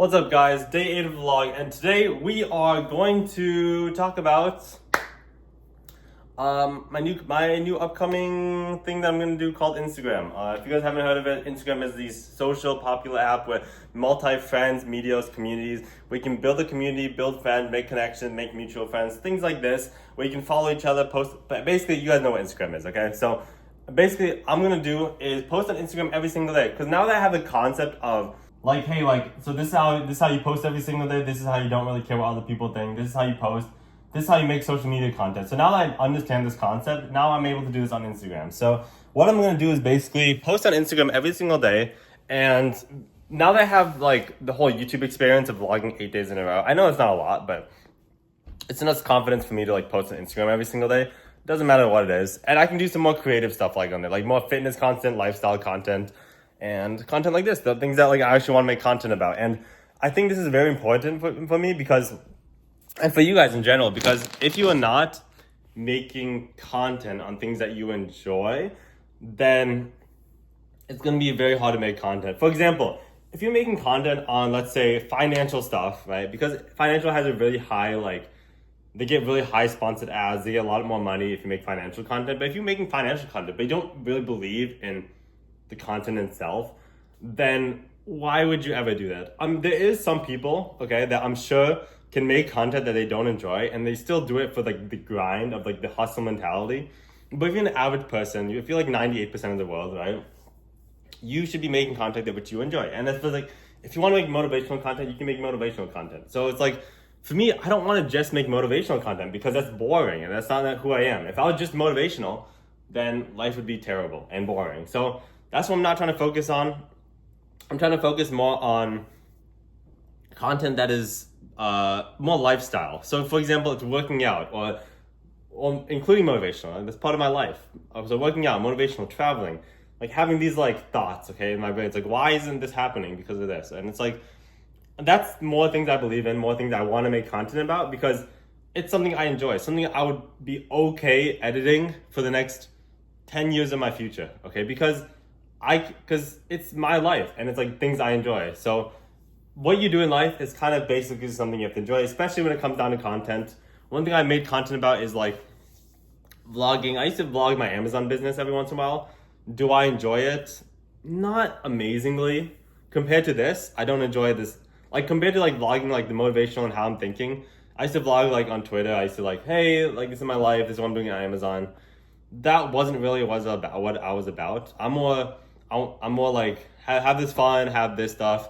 What's up, guys? Day 8 of the vlog, and today we are going to talk about my new upcoming thing that I'm gonna do called Instagram. If you guys haven't heard of it, Instagram is the social popular app where multi-friends, medias, communities, where you can build a community, build friends, make connections, make mutual friends, things like this, where you can follow each other, post. But basically, you guys know what Instagram is, okay? So basically, I'm gonna do is post on Instagram every single day, because now that I have the concept of like, hey, so this is how you post every single day. This is how you don't really care what other people think. This is how you post. This is how you make social media content. So now that I understand this concept, now I'm able to do this on Instagram. So what I'm gonna do is basically post on Instagram every single day. And now that I have like the whole YouTube experience of vlogging 8 days in a row, I know it's not a lot, but it's enough confidence for me to like post on Instagram every single day. Doesn't matter what it is. And I can do some more creative stuff like on there, like more fitness content, lifestyle content, and content like this, the things that like I actually want to make content about. And I think this is very important for me because, and for you guys in general, because if you are not making content on things that you enjoy, then it's going to be very hard to make content. For example, if you're making content on, let's say, financial stuff, right? Because financial has a really high, they get really high sponsored ads. They get a lot more money if you make financial content. But if you're making financial content, but you don't really believe in the content itself, then why would you ever do that? There is some people, okay, that I'm sure can make content that they don't enjoy, and they still do it for like the grind of like the hustle mentality. But if you're an average person, you feel like 98% of the world, right? You should be making content that which you enjoy. And that's like, if you want to make motivational content, you can make motivational content. So it's like, for me, I don't want to just make motivational content because that's boring and that's not who I am. If I was just motivational, then life would be terrible and boring. So that's what I'm not trying to focus on. I'm trying to focus more on content that is more lifestyle. So for example, it's working out or including motivational. And that's part of my life. So working out, motivational, traveling, like having these like thoughts, okay, in my brain. It's like, why isn't this happening because of this? And it's like, that's more things I believe in, more things I want to make content about because it's something I enjoy, something I would be okay editing for the next 10 years of my future, okay? Because it's my life and it's like things I enjoy. So what you do in life is kind of basically something you have to enjoy, especially when it comes down to content. One thing I made content about is like vlogging. I used to vlog my Amazon business every once in a while. Do I enjoy it? Not amazingly. Compared to this, I don't enjoy this. Like compared to like vlogging like the motivational and how I'm thinking, I used to vlog like on Twitter. I used to like, hey, like this is my life. This is what I'm doing on Amazon. That wasn't really what I was about. I'm more like have this fun, have this stuff.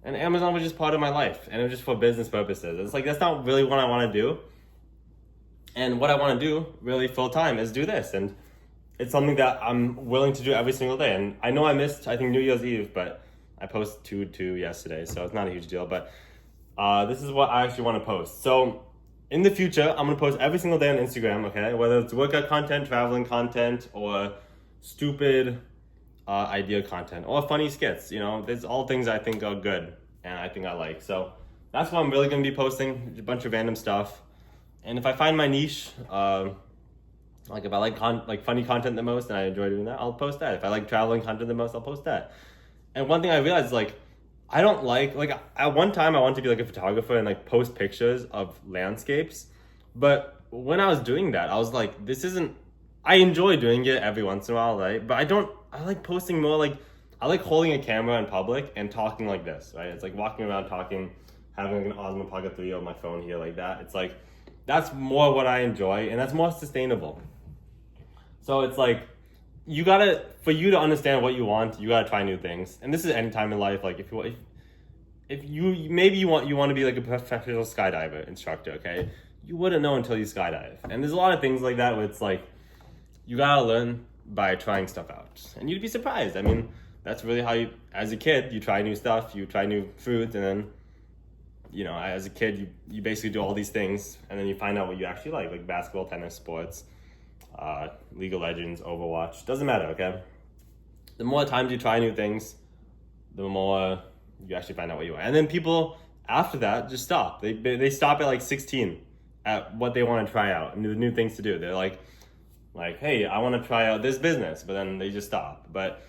And Amazon was just part of my life and it was just for business purposes. It's like, that's not really what I want to do. And what I want to do really full time is do this. And it's something that I'm willing to do every single day. And I know I missed, I think, New Year's Eve, but I posted two yesterday, so it's not a huge deal. But this is what I actually want to post. So in the future, I'm going to post every single day on Instagram, okay? Whether it's workout content, traveling content, or stupid idea content, or funny skits, you know? There's all things I think are good and I think I like. So that's what I'm really going to be posting, a bunch of random stuff. And if I find my niche, like if I like funny content the most and I enjoy doing that, I'll post that. If I like traveling content the most, I'll post that. And one thing I realized is like, I don't like at one time I wanted to be like a photographer and like post pictures of landscapes. But when I was doing that, I was like, I enjoy doing it every once in a while, right? But I like posting more like, I like holding a camera in public and talking like this, right? It's like walking around talking, having like an Osmo Pocket 3 on my phone here like that. It's like, that's more what I enjoy and that's more sustainable. So it's like, for you to understand what you want, you gotta try new things. And this is any time in life. Like if you want to be like a professional skydiver instructor, okay? You wouldn't know until you skydive. And there's a lot of things like that where it's like, you gotta learn by trying stuff out. And you'd be surprised. I mean, that's really how as a kid, you try new stuff, you try new foods, and then, you know, as a kid, you basically do all these things, and then you find out what you actually like basketball, tennis, sports, League of Legends, Overwatch, doesn't matter, okay? The more times you try new things, the more you actually find out what you want. And then people after that just stop. They stop at like 16 at what they want to try out and the new things to do. They're like, hey, I want to try out this business, but then they just stop. But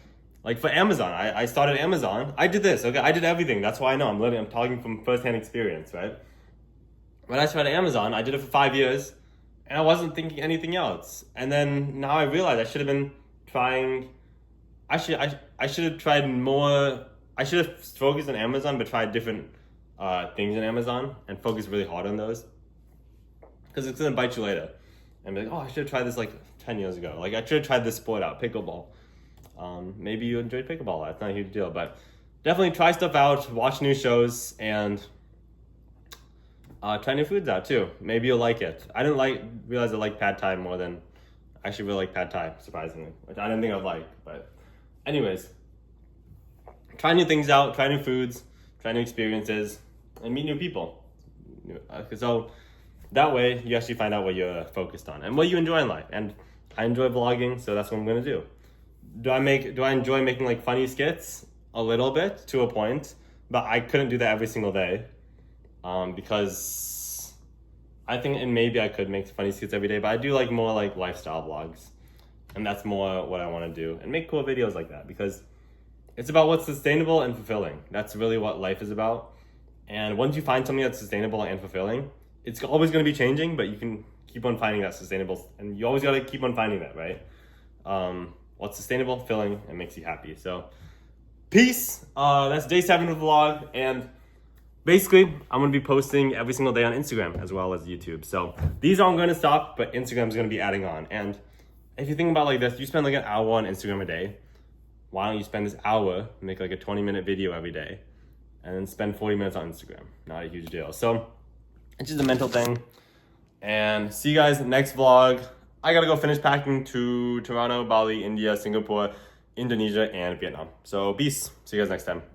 Like for Amazon, I started Amazon. I did this, okay? I did everything. That's why I know. I'm talking from firsthand experience, right? When I started Amazon, I did it for 5 years and I wasn't thinking anything else. And then now I realize I should have been trying, I should have tried more, I should have focused on Amazon, but tried different things in Amazon and focused really hard on those. Because it's gonna bite you later. And be like, oh, I should have tried this like 10 years ago. Like I should have tried this sport out, pickleball. Maybe you enjoyed pickleball. That's not a huge deal, but definitely try stuff out, watch new shows, and try new foods out too. Maybe you'll like it. I didn't realize I like pad thai more than I actually really like pad thai, surprisingly, which I didn't think I'd like. But anyways, try new things out, try new foods, try new experiences, and meet new people. So that way you actually find out what you're focused on and what you enjoy in life. And I enjoy vlogging, so that's what I'm gonna do. Do I enjoy making like funny skits? A little bit, to a point, but I couldn't do that every single day. Because I think, and maybe I could make funny skits every day, but I do like more like lifestyle vlogs. And that's more what I want to do, and make cool videos like that, because it's about what's sustainable and fulfilling. That's really what life is about. And once you find something that's sustainable and fulfilling, it's always going to be changing, but you can keep on finding that sustainable, and you always got to keep on finding that, right? What's sustainable, fulfilling, and makes you happy. So peace. That's day 7 of the vlog, and basically I'm going to be posting every single day on Instagram as well as YouTube. So these aren't going to stop, but Instagram's going to be adding on. And if you think about like this, you spend like an hour on Instagram a day. Why don't you spend this hour, make like a 20-minute video every day, and then spend 40 minutes on Instagram? Not a huge deal. So it's just a mental thing. And see you guys in the next vlog. I gotta go finish packing to Toronto, Bali, India, Singapore, Indonesia, and Vietnam. So peace. See you guys next time.